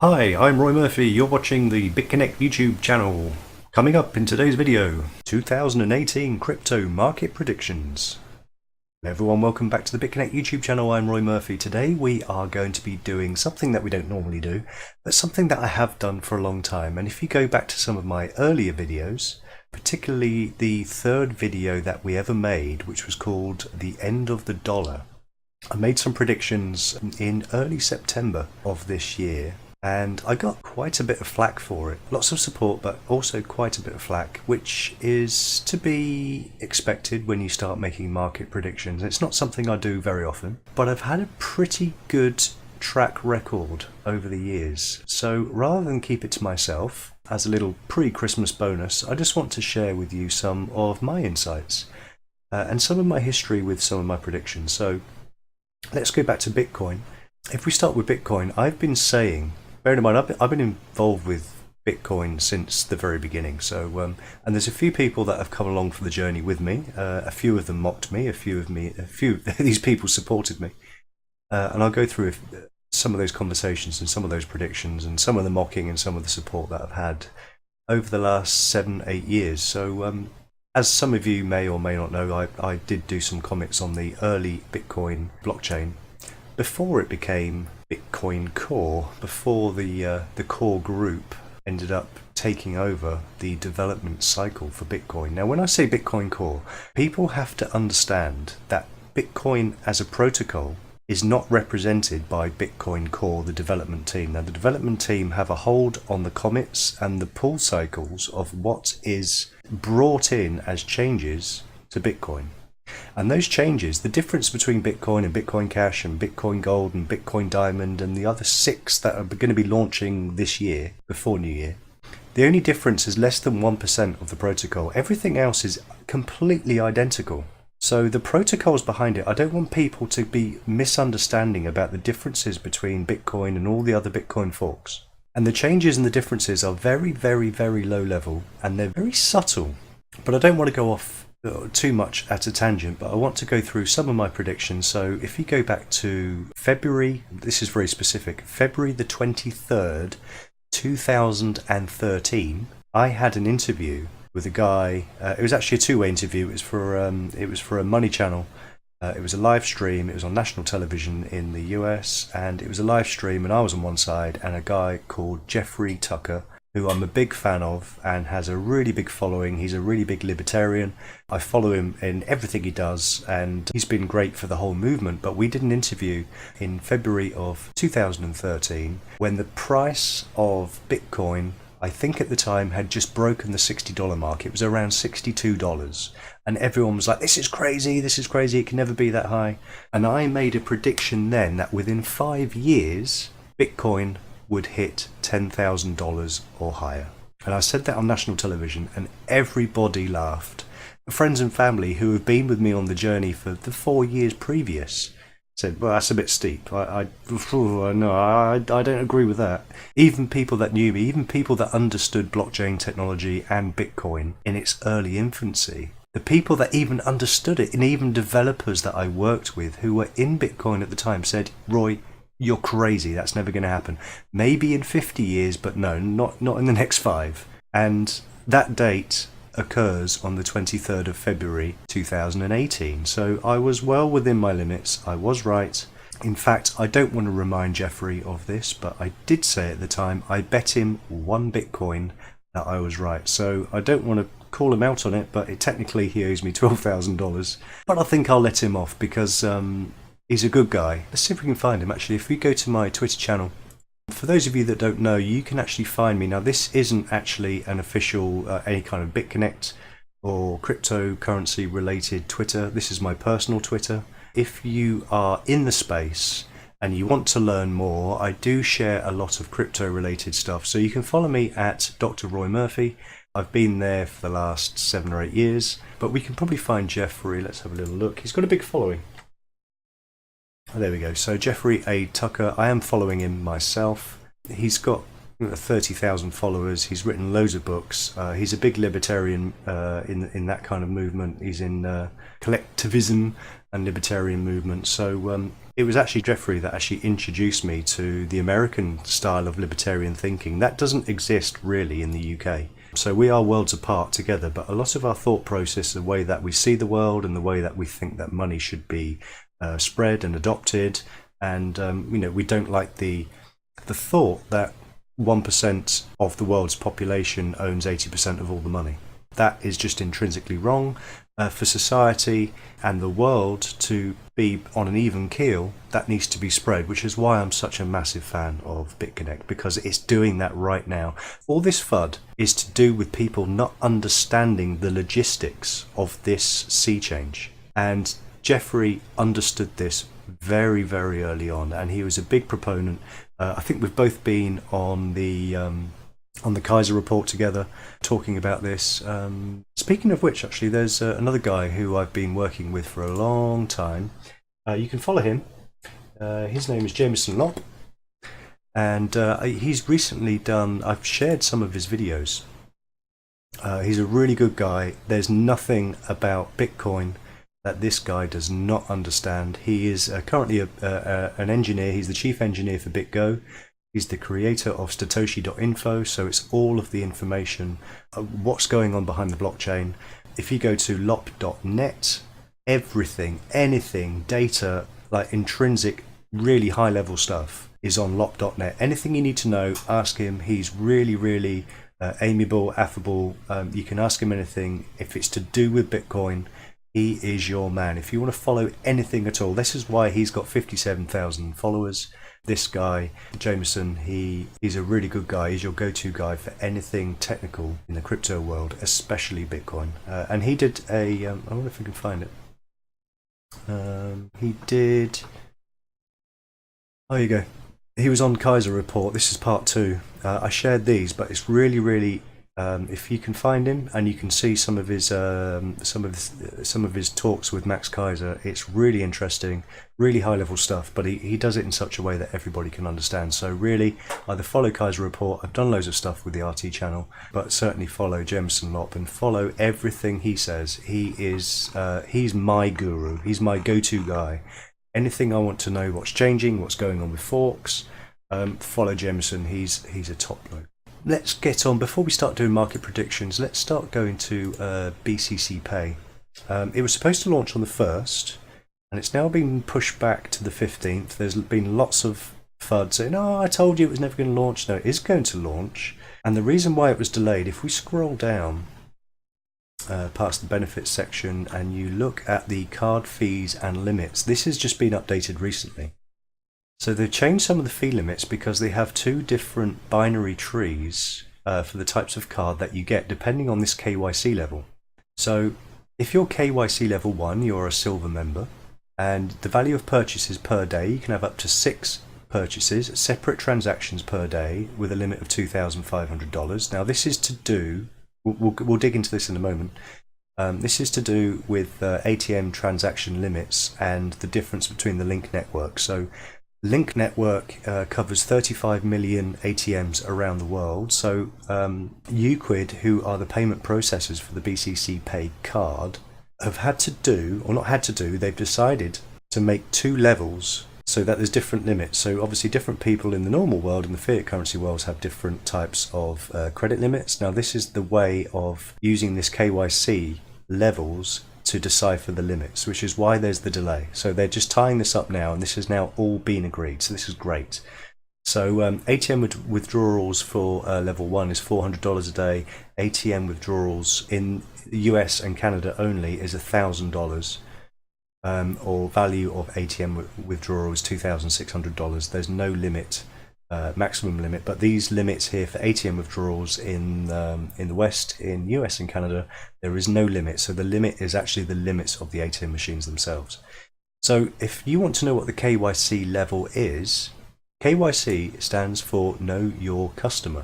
Hi, I'm Roy Murphy. You're watching the BitConnect YouTube channel. Coming up in today's video, 2018 crypto market predictions. Hello everyone, welcome back to the BitConnect YouTube channel. I'm Roy Murphy. Today we are going to be doing something that we don't normally do, but something that I have done for a long time. And if you go back to some of my earlier videos, particularly the third video that we ever made, which was called The End of the Dollar, I made some predictions in early September of this year. And I got quite a bit of flack for it. Lots of support, but also quite a bit of flack, which is to be expected when you start making market predictions. It's not something I do very often, but I've had a pretty good track record over the years. So rather than keep it to myself as a little pre-Christmas bonus, I just want to share with you some of my insights and some of my history with some of my predictions. So let's go back to Bitcoin. If we start with Bitcoin, I've been saying, bearing in mind, I've been involved with Bitcoin since the very beginning. So, and there's a few people that have come along for the journey with me. A few of them mocked me. A few of these people supported me. And I'll go through some of those conversations and some of those predictions and some of the mocking and some of the support that I've had over the last 7-8 years. So, as some of you may or may not know, I did do some comments on the early Bitcoin blockchain before it became Bitcoin Core, before the core group ended up taking over the development cycle for Bitcoin. Now, when I say Bitcoin Core, people have to understand that Bitcoin as a protocol is not represented by Bitcoin Core, the development team. Now, the development team have a hold on the commits and the pull cycles of what is brought in as changes to Bitcoin. And those changes, the difference between Bitcoin and Bitcoin Cash and Bitcoin Gold and Bitcoin Diamond and the other 6 that are going to be launching this year, before New Year, the only difference is less than 1% of the protocol. Everything else is completely identical. So the protocols behind it, I don't want people to be misunderstanding about the differences between Bitcoin and all the other Bitcoin forks. And the changes and the differences are very, very, very low level and they're very subtle. But I don't want to go off too much at a tangent, but I want to go through some of my predictions. So if you go back to February, this is very specific, February the 23rd, 2013, I had an interview with a guy. It was actually a two-way interview. It was for a money channel. It was a live stream. It was on national television in the US, and it was a live stream, and I was on one side, and a guy called Jeffrey Tucker, who I'm a big fan of and has a really big following. He's a really big libertarian. I follow him in everything he does, and he's been great for the whole movement. But we did an interview in February of 2013 when the price of Bitcoin, I think at the time, had just broken the $60 mark. It was around $62. And everyone was like, this is crazy, it can never be that high. And I made a prediction then that within 5 years, Bitcoin would hit $10,000 or higher. And I said that on national television and everybody laughed. Friends and family who have been with me on the journey for the 4 years previous said, well, that's a bit steep. I don't agree with that. Even people that knew me, even people that understood blockchain technology and Bitcoin in its early infancy, the people that even understood it, and even developers that I worked with who were in Bitcoin at the time said, Roy, you're crazy, that's never going to happen. Maybe in 50 years, but no, not in the next 5. And that date occurs on the 23rd of February 2018. So I was well within my limits. I was right. In fact, I don't want to remind Jeffrey of this, but I did say at the time, I bet him 1 Bitcoin that I was right. So I don't want to call him out on it, but technically he owes me $12,000. But I think I'll let him off because he's a good guy. Let's see if we can find him. Actually, if we go to my Twitter channel, for those of you that don't know, you can actually find me. Now, this isn't actually an official, any kind of BitConnect or cryptocurrency related Twitter. This is my personal Twitter. If you are in the space and you want to learn more, I do share a lot of crypto related stuff. So you can follow me at Dr. Roy Murphy. I've been there for the last 7 or 8 years, but we can probably find Jeffrey. Let's have a little look. He's got a big following. Oh, there we go. So Jeffrey A. Tucker, I am following him myself. He's got 30,000 followers. He's written loads of books. He's a big libertarian in that kind of movement. He's in collectivism and libertarian movement. So it was actually Jeffrey that actually introduced me to the American style of libertarian thinking. That doesn't exist really in the UK. So we are worlds apart together, but a lot of our thought process, the way that we see the world and the way that we think that money should be spread and adopted, and we don't like the thought that 1% of the world's population owns 80% of all the money. That is just intrinsically wrong. For society and the world to be on an even keel, that needs to be spread, which is why I'm such a massive fan of BitConnect, because it's doing that right now. All this FUD is to do with people not understanding the logistics of this sea change. And Jeffrey understood this very, very early on, and he was a big proponent. I think we've both been on the Kaiser report together, talking about this. Speaking of which, actually, there's another guy who I've been working with for a long time. You can follow him. His name is Jameson Lopp, and he's recently done. I've shared some of his videos. He's a really good guy. There's nothing about Bitcoin that this guy does not understand. He is currently an engineer. He's the chief engineer for BitGo. He's the creator of Satoshi.info, so it's all of the information, what's going on behind the blockchain. If you go to lop.net, everything, anything, data, like intrinsic, really high level stuff is on lop.net. Anything you need to know, ask him. He's really, really amiable, affable. You can ask him anything. If it's to do with Bitcoin, he is your man. If you want to follow anything at all, this is why he's got 57,000 followers. This guy, Jameson, he's a really good guy. He's your go-to guy for anything technical in the crypto world, especially Bitcoin. And he did I wonder if we can find it. He did. Oh, you go. He was on Kaiser Report. This is part 2. I shared these, but it's really, really. If you can find him and you can see some of his talks with Max Kaiser, it's really interesting, really high level stuff, but he does it in such a way that everybody can understand. So really, either follow Kaiser Report. I've done loads of stuff with the RT channel, but certainly follow Jameson Lopp and follow everything he says. He's my guru. He's my go-to guy. Anything I want to know, what's changing, what's going on with forks, follow Jameson. He's a top bloke. Let's get on. Before we start doing market predictions, let's start going to BCC Pay. It was supposed to launch on the 1st, and it's now been pushed back to the 15th. There's been lots of FUD saying, oh, I told you it was never going to launch. No, it is going to launch. And the reason why it was delayed, if we scroll down past the benefits section and you look at the card fees and limits, this has just been updated recently. So they've changed some of the fee limits because they have 2 different binary trees for the types of card that you get depending on this KYC level. So if you're KYC level 1, you're a silver member, and the value of purchases per day, you can have up to 6 purchases, separate transactions per day with a limit of $2,500. Now this is to do, we'll dig into this in a moment. This is to do with ATM transaction limits and the difference between the link network. So Link Network covers 35 million ATMs around the world. So Uquid, who are the payment processors for the BCC Pay card, have had to do, or not had to do, they've decided to make 2 levels so that there's different limits. So obviously different people in the normal world, in the fiat currency worlds, have different types of credit limits. Now this is the way of using this KYC levels to decipher the limits, which is why there's the delay. So they're just tying this up now, and this has now all been agreed. So this is great. So ATM withdrawals for level 1 is $400 a day. ATM withdrawals in the US and Canada only is $1,000, or value of ATM withdrawal is $2,600. There's no limit, maximum limit, but these limits here for ATM withdrawals in the West, in US and Canada, there is no limit. So the limit is actually the limits of the ATM machines themselves. So if you want to know what the KYC level is, KYC stands for Know Your Customer.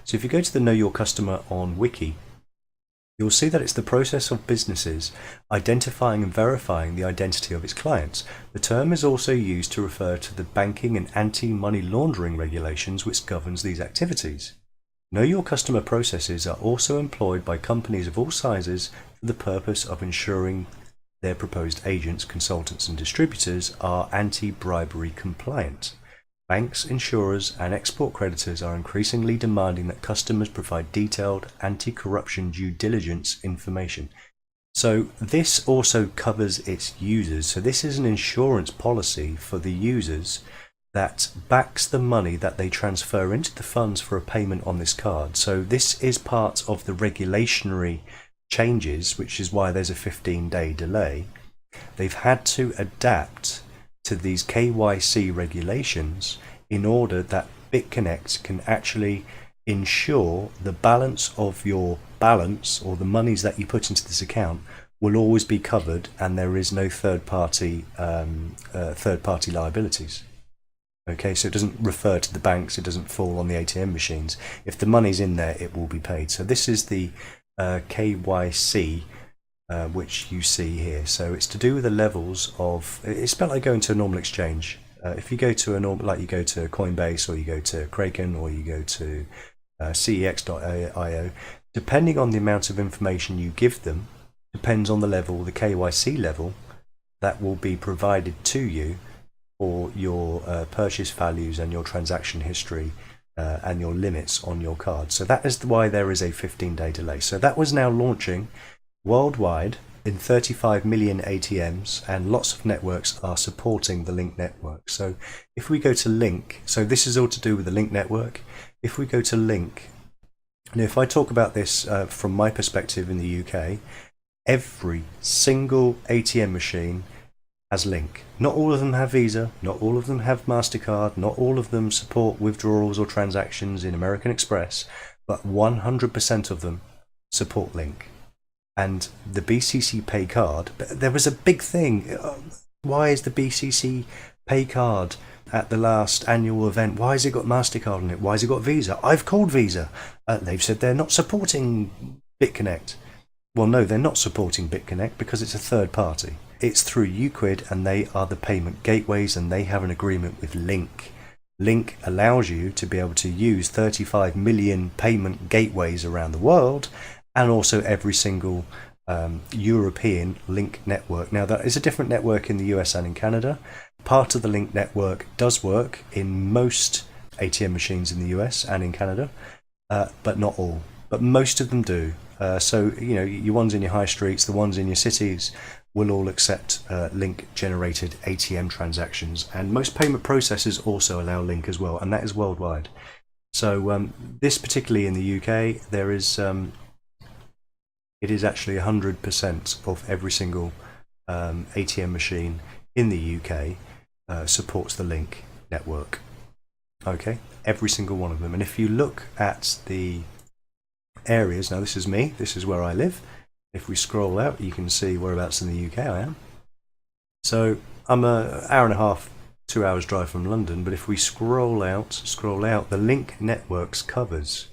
So if you go to the Know Your Customer on Wiki, you'll see that it's the process of businesses identifying and verifying the identity of its clients. The term is also used to refer to the banking and anti-money laundering regulations which governs these activities. Know Your Customer processes are also employed by companies of all sizes for the purpose of ensuring their proposed agents, consultants and distributors are anti-bribery compliant. Banks, insurers and export creditors are increasingly demanding that customers provide detailed anti-corruption due diligence information. So this also covers its users. So this is an insurance policy for the users that backs the money that they transfer into the funds for a payment on this card. So this is part of the regulationary changes, which is why there's a 15-day delay. They've had to adapt to these KYC regulations in order that BitConnect can actually ensure the balance of your balance, or the monies that you put into this account, will always be covered, and there is no third-party liabilities. Okay, so it doesn't refer to the banks, it doesn't fall on the ATM machines. If the money's in there, it will be paid. So this is the KYC which you see here. So it's to do with the levels of, it's about like going to a normal exchange. If you go to a normal, like you go to Coinbase or you go to Kraken or you go to cex.io, depending on the amount of information you give them, depends on the level, the KYC level, that will be provided to you for your purchase values and your transaction history and your limits on your card. So that is why there is a 15-day delay. So that was now launching worldwide in 35 million ATMs, and lots of networks are supporting the Link network. So if we go to Link, so this is all to do with the Link network. If we go to Link, and if I talk about this from my perspective in the UK, every single ATM machine has Link. Not all of them have Visa, not all of them have MasterCard, not all of them support withdrawals or transactions in American Express, but 100% of them support Link. And the BCC Pay card, there was a big thing. Why is the BCC Pay card at the last annual event, why has it got MasterCard on it? Why has it got Visa? I've called Visa. They've said they're not supporting BitConnect. Well, no, they're not supporting BitConnect because it's a third party. It's through Uquid, and they are the payment gateways, and they have an agreement with Link. Link allows you to be able to use 35 million payment gateways around the world, and also every single European Link network. Now, that is a different network in the US and in Canada. Part of the Link network does work in most ATM machines in the US and in Canada, but not all. But most of them do. So, you know, your ones in your high streets, the ones in your cities will all accept Link-generated ATM transactions. And most payment processors also allow Link as well, and that is worldwide. So this particularly in the UK, there is it is actually 100% of every single ATM machine in the UK supports the Link network. Okay, every single one of them. And if you look at the areas, now this is me, this is where I live. If we scroll out, you can see whereabouts in the UK I am. So I'm an hour and a half, 2 hours drive from London, but if we scroll out, the Link networks covers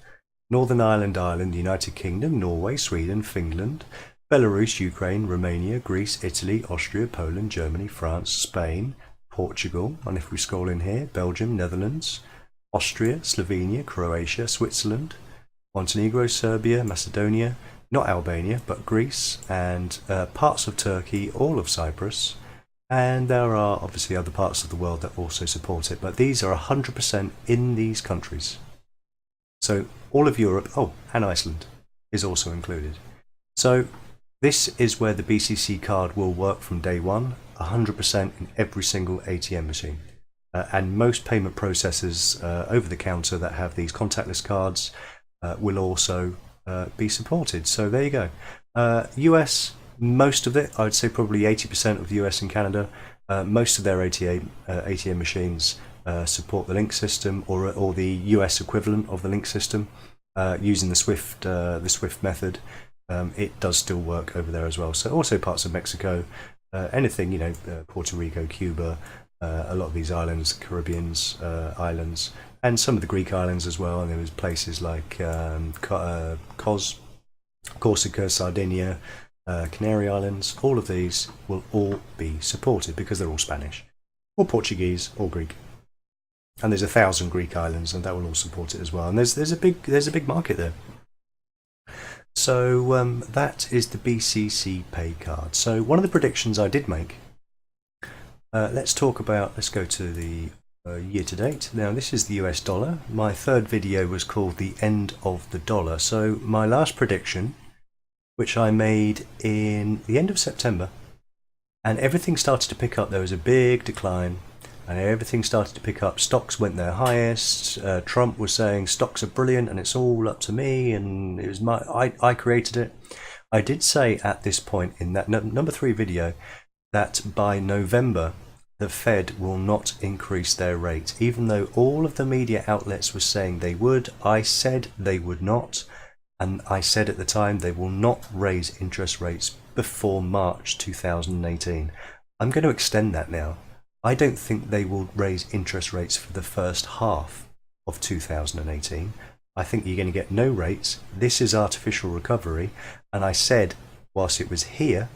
Northern Ireland, Ireland, United Kingdom, Norway, Sweden, Finland, Belarus, Ukraine, Romania, Greece, Italy, Austria, Poland, Germany, France, Spain, Portugal, and if we scroll in here, Belgium, Netherlands, Austria, Slovenia, Croatia, Switzerland, Montenegro, Serbia, Macedonia, not Albania, but Greece, and parts of Turkey, all of Cyprus, and there are obviously other parts of the world that also support it, but these are 100% in these countries. So all of Europe, oh, and Iceland is also included. So this is where the BCC card will work from day one, 100% in every single ATM machine. And most payment processors over the counter that have these contactless cards will also be supported. So there you go. US, most of it, I would say probably 80% of the US and Canada, most of their ATM machines support the Link system, or the US equivalent of the Link system, using the Swift method. It does still work over there as well. So also parts of Mexico, anything, you know, Puerto Rico, Cuba, a lot of these islands, Caribbean's islands, and some of the Greek islands as well. And there was places like Kos, Corsica, Sardinia, Canary Islands, all of these will all be supported because they're all Spanish, or Portuguese, or Greek. And there's 1,000 Greek islands, and that will all support it as well. And there's a big market there. So that is the BCC pay card. So one of the predictions I did make. Let's go to the year to date. Now this is the US dollar. My third video was called the end of the dollar. So my last prediction, which I made in the end of September, and everything started to pick up. There was a big decline and everything started to pick up. Stocks went their highest. Trump was saying stocks are brilliant and it's all up to me, and it was I created it. I did say at this point in that number 3 video that by November the Fed will not increase their rate. Even though all of the media outlets were saying they would, I said they would not. And I said at the time they will not raise interest rates before March 2018. I'm going to extend that now. I don't think they will raise interest rates for the first half of 2018. I think you're going to get no rates. This is artificial recovery. And I said, whilst it was here,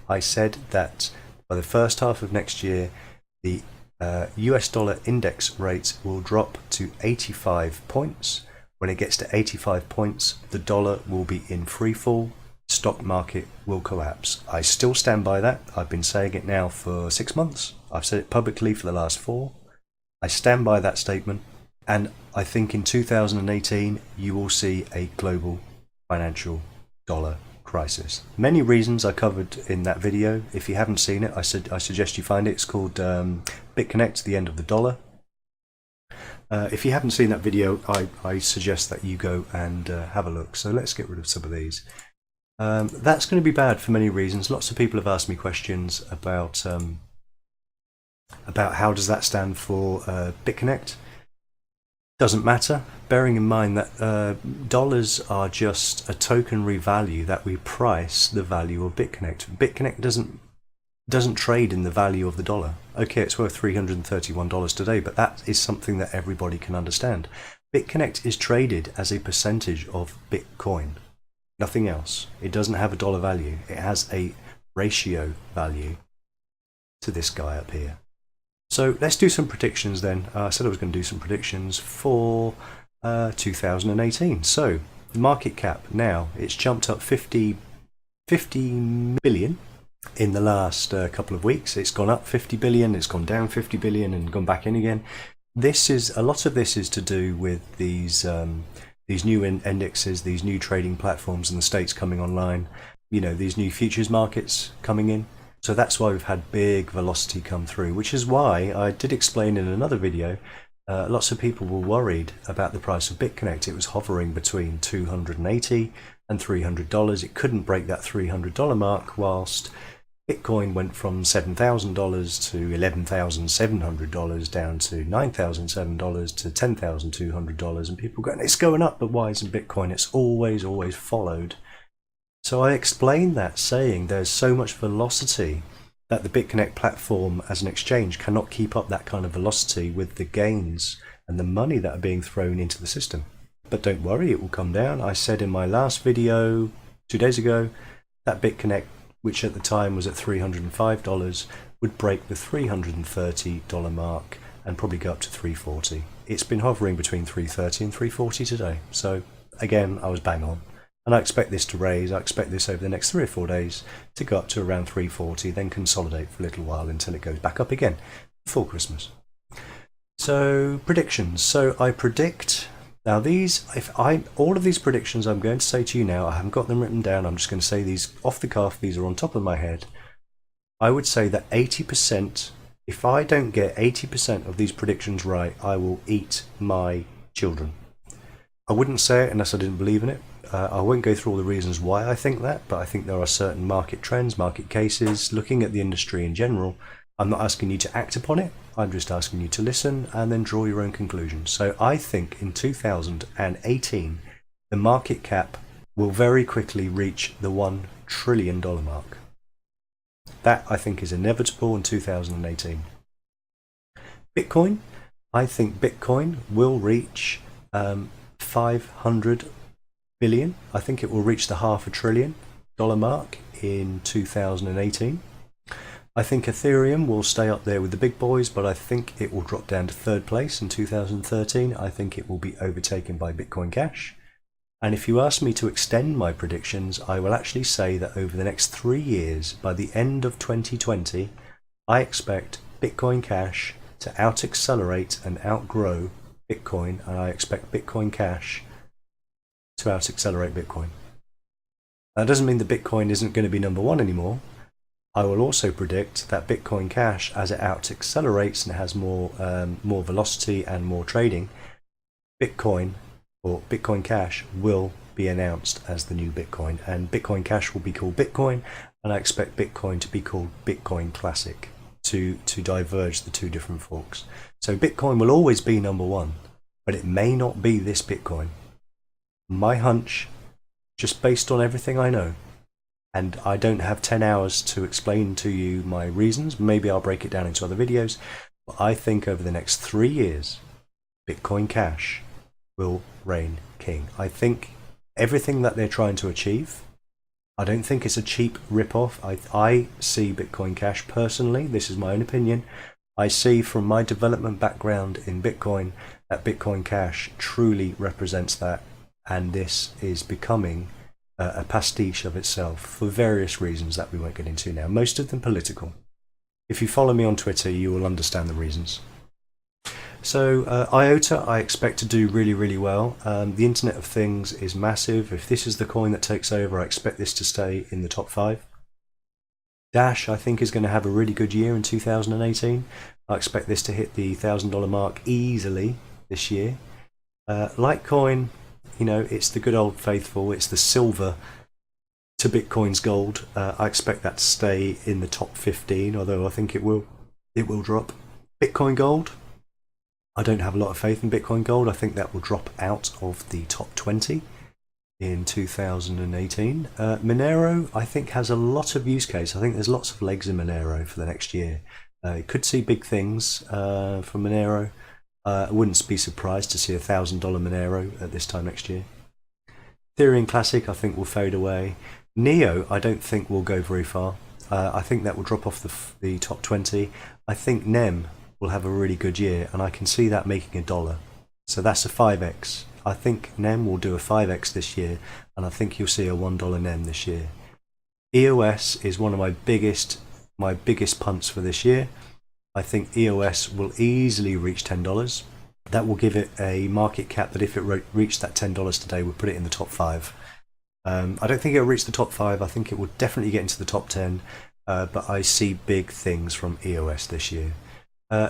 I said that by the first half of next year, the US dollar index rate will drop to 85 points. When it gets to 85 points, the dollar will be in free fall. Stock market will collapse. I still stand by that. I've been saying it now for 6 months. I've said it publicly for the last 4. I stand by that statement. And I think in 2018, you will see a global financial dollar crisis. Many reasons I covered in that video. If you haven't seen it, I suggest you find it. It's called BitConnect, the end of the dollar. If you haven't seen that video, I suggest that you go and have a look. So let's get rid of some of these. That's going to be bad for many reasons. Lots of people have asked me questions about how does that stand for BitConnect. Doesn't matter, bearing in mind that dollars are just a tokenary value that we price the value of BitConnect. BitConnect doesn't trade in the value of the dollar. Okay, it's worth $331 today, but that is something that everybody can understand. BitConnect is traded as a percentage of Bitcoin, nothing else. It doesn't have a dollar value. It has a ratio value to this guy up here. So let's do some predictions then. I said I was going to do some predictions for 2018. So the market cap now, it's jumped up 50 billion in the last couple of weeks. It's gone up 50 billion, it's gone down 50 billion and gone back in again. A lot of this is to do with these new indexes, these new trading platforms in the States coming online, these new futures markets coming in. So that's why we've had big velocity come through, which is why I did explain in another video, lots of people were worried about the price of BitConnect. It was hovering between $280 and $300. It couldn't break that $300 mark, whilst Bitcoin went from $7,000 to $11,700 down to $9,700 to $10,200. And people going, it's going up, but why isn't Bitcoin? It's always followed. So I explained that, saying there's so much velocity that the BitConnect platform as an exchange cannot keep up that kind of velocity with the gains and the money that are being thrown into the system. But don't worry, it will come down. I said in my last video 2 days ago that BitConnect, which at the time was at $305, would break the $330 mark and probably go up to $340. It's been hovering between $330 and $340 today. So again, I was bang on. And I expect this to raise. I expect this over the next 3 or 4 days to go up to around 340, then consolidate for a little while until it goes back up again before Christmas. So predictions. So I predict now all of these predictions I'm going to say to you now, I haven't got them written down. I'm just going to say these off the cuff. These are on top of my head. I would say that 80%. If I don't get 80% of these predictions right, I will eat my children. I wouldn't say it unless I didn't believe in it. I won't go through all the reasons why I think that, but I think there are certain market trends, market cases, looking at the industry in general. I'm not asking you to act upon it. I'm just asking you to listen and then draw your own conclusions. So I think in 2018, the market cap will very quickly reach the $1 trillion mark. That I think is inevitable in 2018. Bitcoin, I think Bitcoin will reach 500 billion. I think it will reach the $500 billion mark in 2018. I think Ethereum will stay up there with the big boys, but I think it will drop down to third place in 2013. I think it will be overtaken by Bitcoin Cash. And if you ask me to extend my predictions, I will actually say that over the next 3 years, by the end of 2020, I expect Bitcoin Cash to out-accelerate and outgrow Bitcoin, and I expect Bitcoin Cash to out-accelerate Bitcoin. That doesn't mean that Bitcoin isn't going to be number one anymore. I will also predict that Bitcoin Cash, as it out-accelerates and has more velocity and more trading, Bitcoin or Bitcoin Cash will be announced as the new Bitcoin, and Bitcoin Cash will be called Bitcoin, and I expect Bitcoin to be called Bitcoin Classic to diverge the two different forks. So Bitcoin will always be number one, but it may not be this Bitcoin. My hunch, just based on everything I know, and I don't have 10 hours to explain to you my reasons, maybe I'll break it down into other videos, but I think over the next 3 years, Bitcoin Cash will reign king. I think everything that they're trying to achieve, I don't think it's a cheap rip-off. I see Bitcoin Cash personally, this is my own opinion, I see from my development background in Bitcoin that Bitcoin Cash truly represents that, and this is becoming a pastiche of itself for various reasons that we won't get into now, most of them political. If you follow me on Twitter, you will understand the reasons. So IOTA, I expect to do really, really well. The Internet of Things is massive. If this is the coin that takes over, I expect this to stay in the top 5. Dash, I think, is going to have a really good year in 2018. I expect this to hit the $1,000 mark easily this year. Litecoin, you know, it's the good old faithful. It's the silver to Bitcoin's gold. I expect that to stay in the top 15, although I think it will drop. Bitcoin Gold, I don't have a lot of faith in Bitcoin Gold. I think that will drop out of the top 20 in 2018. Monero, I think, has a lot of use case. I think there's lots of legs in Monero for the next year. Could see big things from Monero. I wouldn't be surprised to see a $1,000 Monero at this time next year. Ethereum Classic, I think, will fade away. Neo, I don't think will go very far. I think that will drop off the top 20. I think NEM will have a really good year, and I can see that making $1. So that's a 5x. I think NEM will do a 5x this year, and I think you'll see a $1 NEM this year. EOS is one of my biggest punts for this year. I think EOS will easily reach $10. That will give it a market cap that, if it reached that $10 today, would put it in the top 5. I don't think it'll reach the top 5. I think it will definitely get into the top 10, but I see big things from EOS this year.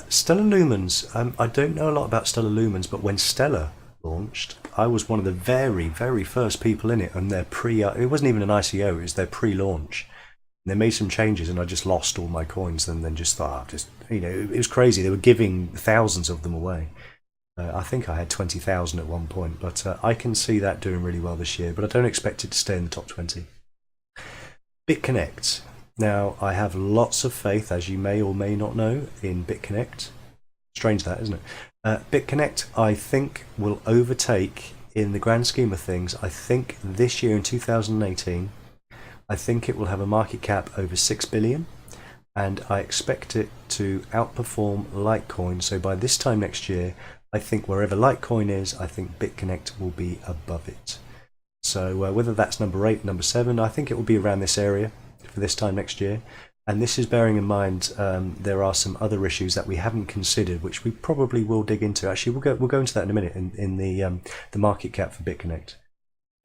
Stellar Lumens, I don't know a lot about Stellar Lumens, but when Stellar launched, I was one of the very, very first people in it, and their it wasn't even an ICO, it was their pre-launch. And they made some changes, and I just lost all my coins, and then just thought, it was crazy. They were giving thousands of them away. I think I had 20,000 at one point, but I can see that doing really well this year, but I don't expect it to stay in the top 20. BitConnect. Now, I have lots of faith, as you may or may not know, in BitConnect. Strange that, isn't it? BitConnect, I think, will overtake, in the grand scheme of things, I think this year in 2018, I think it will have a market cap over 6 billion, and I expect it to outperform Litecoin. So by this time next year, I think wherever Litecoin is, I think BitConnect will be above it. So whether that's number 8, number 7, I think it will be around this area for this time next year. And this is bearing in mind there are some other issues that we haven't considered, which we probably will dig into. Actually, we'll go into that in a minute in the market cap for BitConnect.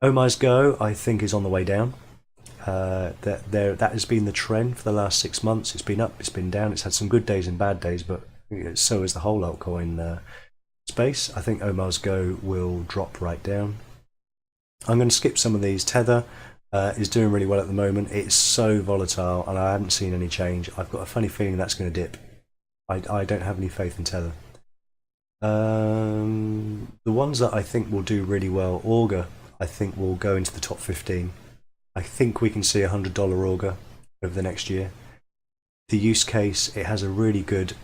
Oma's Go, I think, is on the way down. That has been the trend for the last 6 months. It's been up, it's been down, it's had some good days and bad days, but so is the whole altcoin space. I think Oma's Go will drop right down. I'm going to skip some of these. Tether is doing really well at the moment. It's so volatile, and I haven't seen any change. I've got a funny feeling that's going to dip. I don't have any faith in Tether. The ones that I think will do really well, Augur, I think will go into the top 15. I think we can see a $100 Augur over the next year. The use case, it has a really good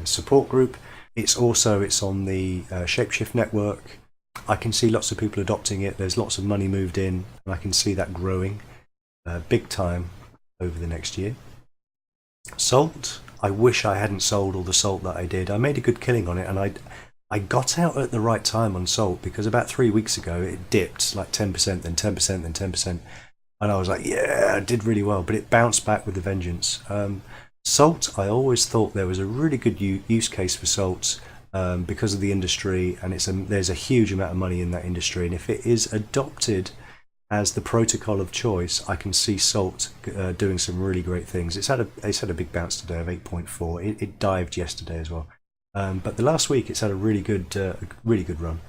support group. It's on the Shapeshift network. I can see lots of people adopting it. There's lots of money moved in, and I can see that growing big time over the next year. Salt, I wish I hadn't sold all the salt that I did. I made a good killing on it, and I got out at the right time on salt, because about 3 weeks ago it dipped like 10%, then 10%, then 10%, and I was like, yeah, I did really well, but it bounced back with a vengeance. Salt, I always thought there was a really good use case for salt because of the industry, and there's a huge amount of money in that industry, and if it is adopted as the protocol of choice, I can see salt doing some really great things. It's had a big bounce today of 8.4. It dived yesterday as well, but the last week it's had a really good run.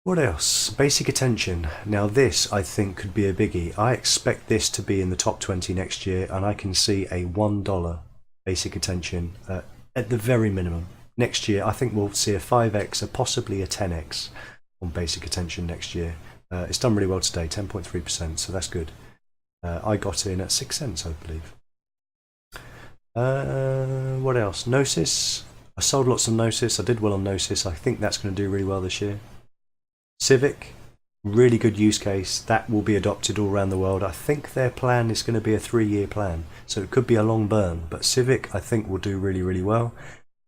What else? Basic attention. Now this, I think, could be a biggie. I expect this to be in the top 20 next year, and I can see a $1 basic attention at the very minimum. Next year, I think we'll see a 5x, or possibly a 10x on basic attention next year. It's done really well today, 10.3%, so that's good. I got in at 6 cents, I believe. What else? Gnosis. I sold lots of Gnosis. I did well on Gnosis. I think that's going to do really well this year. Civic, really good use case. That will be adopted all around the world. I think their plan is going to be a 3-year plan, so it could be a long burn, but Civic I think will do really, really well.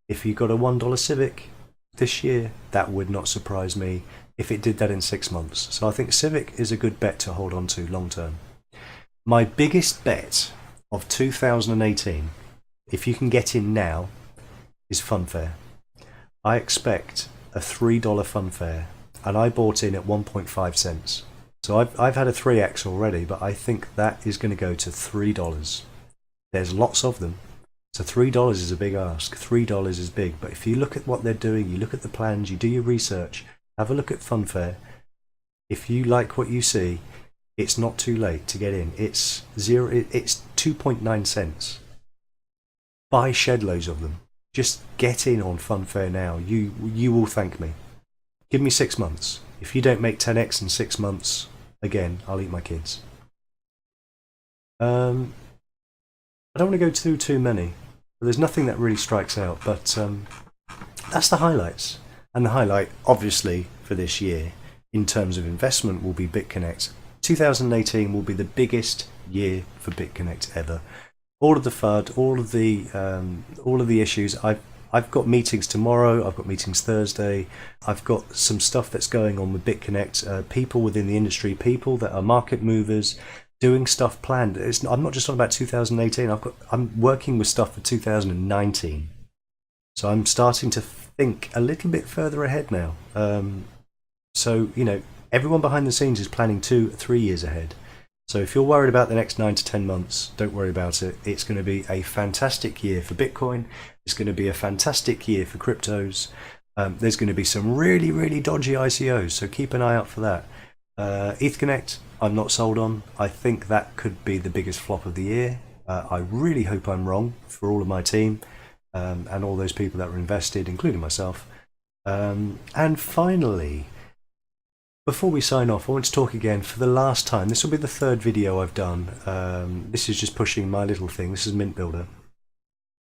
If you got a $1 Civic this year, that would not surprise me if it did that in 6 months. So I think Civic is a good bet to hold on to long term. My biggest bet of 2018, if you can get in now, is Funfair. I expect a $3 Funfair, and I bought in at 1.5 cents. So I've had a 3x already, but I think that is going to go to $3. There's lots of them. So $3 is a big ask. $3 is big, but if you look at what they're doing, you look at the plans, you do your research, have a look at Funfair. If you like what you see, it's not too late to get in. It's 2.9 cents. Buy shed loads of them. Just get in on Funfair now. You will thank me. Give me 6 months. If you don't make 10x in 6 months, again, I'll eat my kids. I don't want to go through too many. There's nothing that really strikes out, but that's the highlights. And the highlight, obviously, for this year, in terms of investment, will be BitConnect. 2018 will be the biggest year for BitConnect ever. All of the FUD, all of the issues. I've got meetings tomorrow. I've got meetings Thursday. I've got some stuff that's going on with BitConnect. People within the industry, people that are market movers, doing stuff planned. I'm not just on about 2018. I'm working with stuff for 2019. So I'm starting to think a little bit further ahead now. So everyone behind the scenes is planning 2-3 years ahead. So if you're worried about the next 9 to 10 months, don't worry about it. It's going to be a fantastic year for Bitcoin. It's going to be a fantastic year for cryptos. There's going to be some really, really dodgy ICOs, so keep an eye out for that. ETHConnect, I'm not sold on. I think that could be the biggest flop of the year. I really hope I'm wrong for all of my team and all those people that were invested, including myself. And finally, before we sign off, I want to talk again for the last time. This will be the 3rd video I've done. This is just pushing my little thing. This is Mint Builder.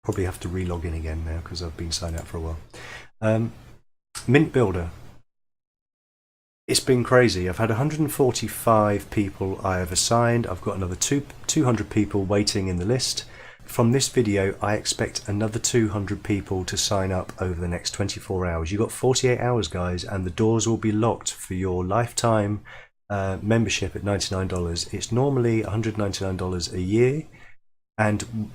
Probably have to re-log in again now because I've been signed out for a while. Mint Builder. It's been crazy. I've had 145 people I have assigned. I've got another 200 people waiting in the list. From this video, I expect another 200 people to sign up over the next 24 hours. You've got 48 hours, guys, and the doors will be locked for your lifetime membership at $99. It's normally $199 a year. And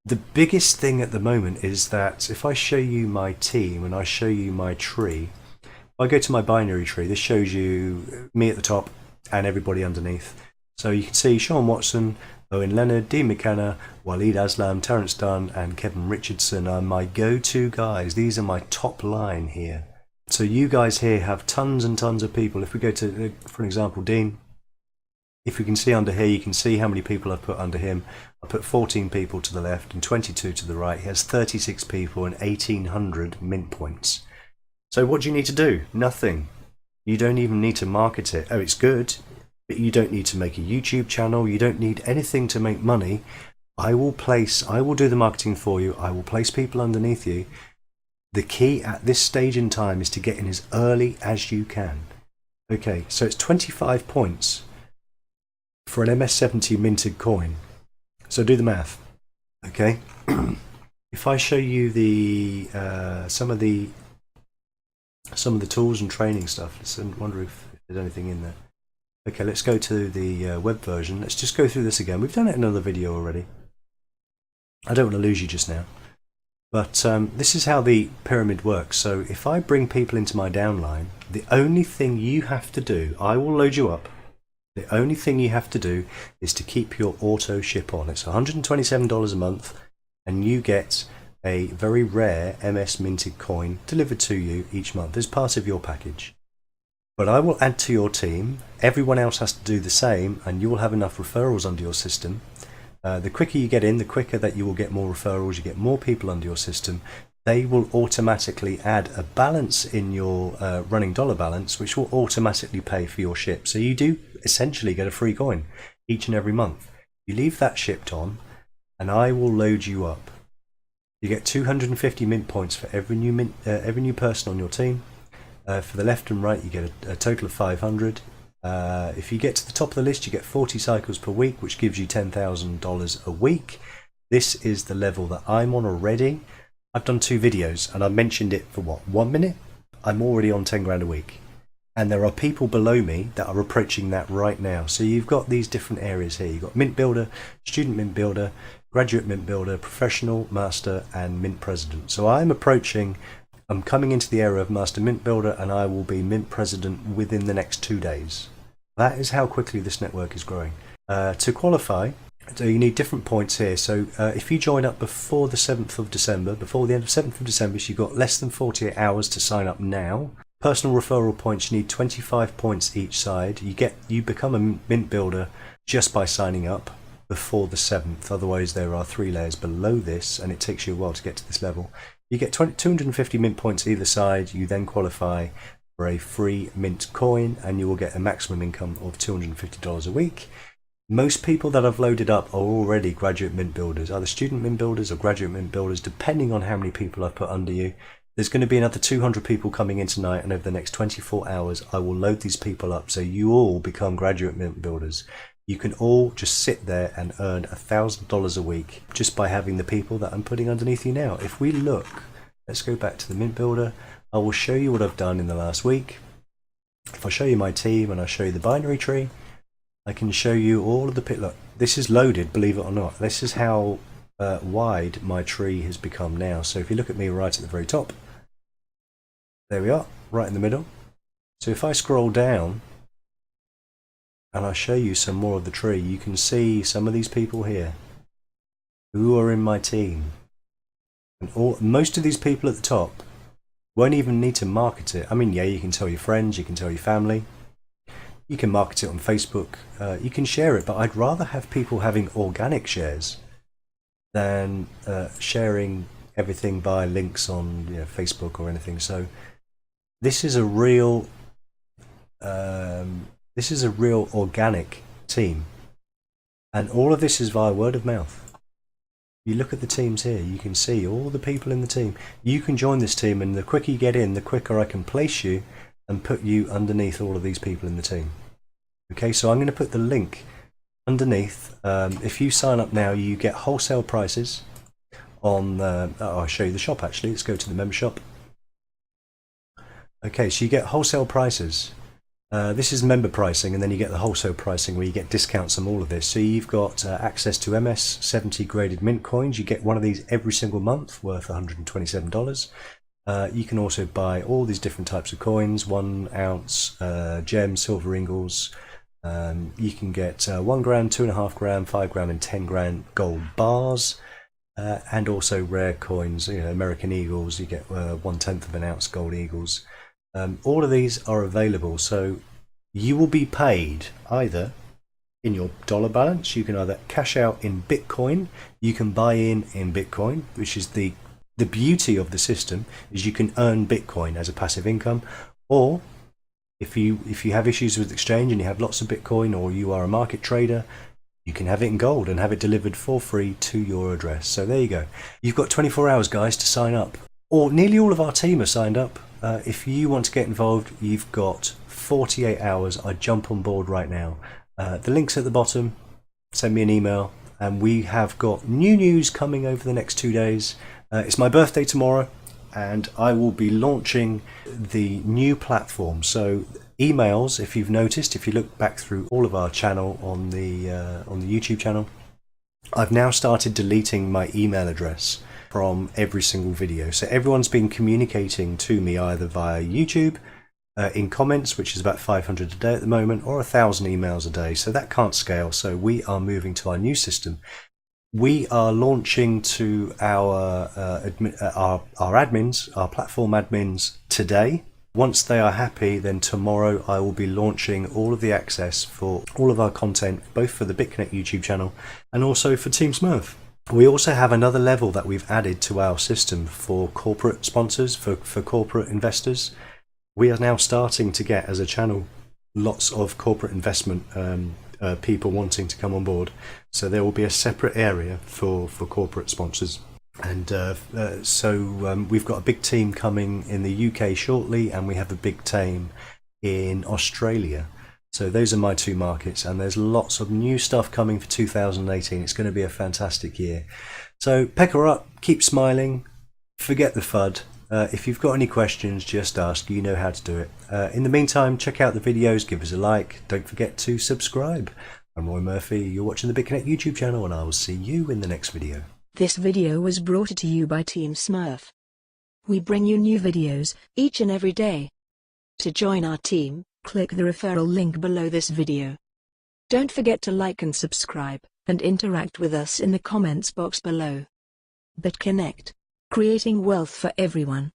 the biggest thing at the moment is that if I show you my team and I show you my tree, if I go to my binary tree, this shows you me at the top and everybody underneath. So you can see Sean Watson, Owen Leonard, Dean McKenna, Waleed Aslam, Terence Dunn and Kevin Richardson are my go-to guys. These are my top line here. So you guys here have tons and tons of people. If we go to, for example, Dean, if you can see under here, you can see how many people I've put under him. I put 14 people to the left and 22 to the right. He has 36 people and 1,800 mint points. So what do you need to do? Nothing. You don't even need to market it. Oh, it's good, but you don't need to make a YouTube channel. You don't need anything to make money. I will do the marketing for you. I will place people underneath you. The key at this stage in time is to get in as early as you can. Okay, so it's 25 points for an MS-70 minted coin. So do the math. Okay, if I show you the some of the tools and training stuff, let's wonder if there's anything in there. Okay, let's go to the web version. Let's just go through this again. We've done it in another video already. I don't want to lose you just now. But this is how the pyramid works. So if I bring people into my downline, the only thing you have to do, I will load you up. The only thing you have to do is to keep your auto ship on. It's $127 a month, and you get a very rare MS minted coin delivered to you each month as part of your package. But I will add to your team. Everyone else has to do the same, and you will have enough referrals under your system. The quicker you get in, the quicker that you will get more referrals, you get more people under your system. They will automatically add a balance in your running dollar balance, which will automatically pay for your ship. So you do essentially get a free coin each and every month. You leave that shipped on, and I will load you up. You get 250 mint points for every new person on your team. For the left and right, you get a total of 500. If you get to the top of the list, you get 40 cycles per week, which gives you $10,000 a week. This is the level that I'm on already. I've done 2 videos and I mentioned it for what, 1 minute? I'm already on 10 grand a week. And there are people below me that are approaching that right now. So you've got these different areas here. You've got Mint Builder, Student Mint Builder, Graduate Mint Builder, Professional, Master, and Mint President. So I'm coming into the area of Master Mint Builder, and I will be Mint President within the next 2 days. That is how quickly this network is growing. To qualify, so you need different points here. So if you join up before the 7th of December, before the end of 7th of December, so you've got less than 48 hours to sign up now. Personal referral points, you need 25 points each side. You become a Mint Builder just by signing up before the 7th. Otherwise, there are 3 layers below this, and it takes you a while to get to this level. You get 250 mint points either side. You then qualify for a free mint coin, and you will get a maximum income of $250 a week. Most people that I've loaded up are already graduate mint builders, either student mint builders or graduate mint builders, depending on how many people I've put under you. There's going to be another 200 people coming in tonight, and over the next 24 hours I will load these people up so you all become graduate mint builders. You can all just sit there and earn $1,000 a week just by having the people that I'm putting underneath you now. If we look, let's go back to the Mint Builder. I will show you what I've done in the last week. If I show you my team and I show you the binary tree, I can show you all of the pit. Look, this is loaded, believe it or not. This is how wide my tree has become now. So if you look at me right at the very top, there we are, right in the middle. So if I scroll down and I show you some more of the tree, you can see some of these people here who are in my team. And most of these people at the top won't even need to market it. I mean, yeah, you can tell your friends, you can tell your family, you can market it on Facebook, you can share it, but I'd rather have people having organic shares than sharing everything by links on Facebook or anything. So this is a real organic team, and all of this is via word of mouth. You look at the teams here, you can see all the people in the team. You can join this team, and the quicker you get in, the quicker I can place you and put you underneath all of these people in the team. Okay, so I'm going to put the link underneath. If you sign up now, you get wholesale prices on I'll show you the shop actually. Let's go to the member shop. Okay, so you get wholesale prices. This is member pricing, and then you get the wholesale pricing where you get discounts on all of this. So you've got access to MS-70 graded mint coins. You get one of these every single month worth $127. You can also buy all these different types of coins, 1 ounce, gems, silver ingots. You can get 1 gram, 2.5 gram, 5 gram and 10 gram gold bars, and also rare coins, American Eagles. You get 1/10 of an ounce gold Eagles. All of these are available, so you will be paid either in your dollar balance. You can either cash out in Bitcoin, you can buy in Bitcoin, which is the beauty of the system, is you can earn Bitcoin as a passive income. Or if you have issues with exchange and you have lots of Bitcoin, or you are a market trader, you can have it in gold and have it delivered for free to your address. So there you go. You've got 24 hours, guys, to sign up. or nearly all of our team are signed up. If you want to get involved, you've got 48 hours. I jump on board right now. The link's at the bottom. Send me an email. And we have got new news coming over the next 2 days. It's my birthday tomorrow, and I will be launching the new platform. So emails, if you've noticed, if you look back through all of our channel on the YouTube channel, I've now started deleting my email address from every single video. So everyone's been communicating to me either via YouTube in comments, which is about 500 a day at the moment, or 1,000 emails a day. So that can't scale. So we are moving to our new system. We are launching to our admins, our platform admins today. Once they are happy, then tomorrow I will be launching all of the access for all of our content, both for the BitConnect YouTube channel and also for Team Smurf. We also have another level that we've added to our system for corporate sponsors, for corporate investors. We are now starting to get, as a channel, lots of corporate investment people wanting to come on board. So there will be a separate area for corporate sponsors. And so we've got a big team coming in the UK shortly, and we have a big team in Australia. So those are my two markets, and there's lots of new stuff coming for 2018. It's going to be a fantastic year. So pecker up, keep smiling, forget the FUD. If you've got any questions, just ask. You know how to do it. In the meantime, check out the videos, give us a like. Don't forget to subscribe. I'm Roy Murphy. You're watching the BitConnect YouTube channel, and I will see you in the next video. This video was brought to you by Team Smurf. We bring you new videos each and every day. To join our team, click the referral link below this video. Don't forget to like and subscribe, and interact with us in the comments box below. BitConnect, creating wealth for everyone.